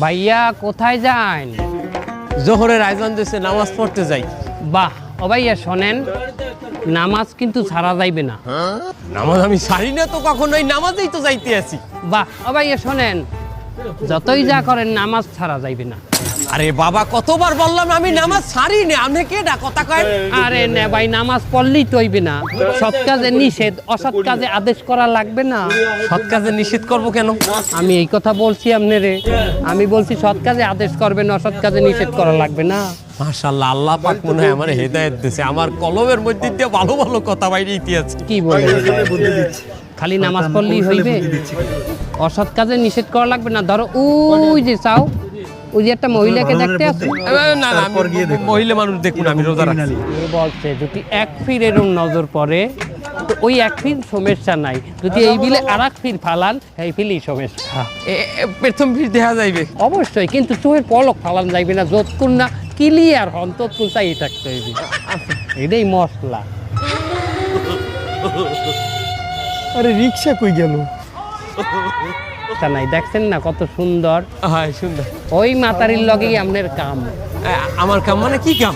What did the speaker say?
ভাইয়া কোথায় যান? জোহরের আয়োজন দিয়েছে, নামাজ পড়তে যাই। বাহ, ও ভাইয়া শোনেন, নামাজ কিন্তু ছাড়া যাইবে না। নামাজ আমি সারি না তো কখনোই, নামাজেই তো যাইতে আছি। বাহ, ও ভাইয়া শোনেন, যতই যা করেন নামাজ ছাড়া যাইবে না। আরে বাবা, কতবার বললাম আমি নামাজ ছাড়ি না, আপনি কেডা কথা কয়? আরে না ভাই, নামাজ পড়লেই তো হইবে না। সৎ কাজে নিষেধ, অসৎ কাজে আদেশ করা লাগবে না। সৎ কাজে নিষেধ করবো কেন? আমি এই কথা বলছি আপনারে, আমি বলছি সৎ কাজে আদেশ করবেন, অসৎ কাজে নিষেধ করা লাগবে না। মাশাআল্লাহ, আল্লাহ পাক মনে হয় আমার হেদায়েত দিয়েছে। আমার কলমের মধ্যে দিয়ে ভালো ভালো কথা বাইরে আছে। কি বলে, খালি নামাজ পড়লেই হইবে? অসৎ কাজে নিষেধ করা লাগবে না। ধরো ওই যে চাও, ওই যে একটা মহিলাকে দেখতে আছে, না না, মহিলা মানুষ দেখুন, আমি রোজা রাখছি। এ বলছে যদি এক ফির এরম নজর পড়ে তো ওই এক ফির সমস্যা নাই, যদি এই বিলে আর এক ফির ফালান এই ফিলই সমস্যা। প্রথম ফির দেখা যাইবে অবশ্যই, কিন্তু চোখের পলক ফালান যাইবে না, যতক্ষণ না ক্লিয়ার হন ততক্ষণ চাই থাকতে হইবে। এটাই মশলা। আরে রিক্সা কই গেল? তা নাই, দেখছেন না কত সুন্দর? হ্যাঁ সুন্দর। ওই মাতারির লগেই আপনার কাম। আমার কাম মানে কি কাম?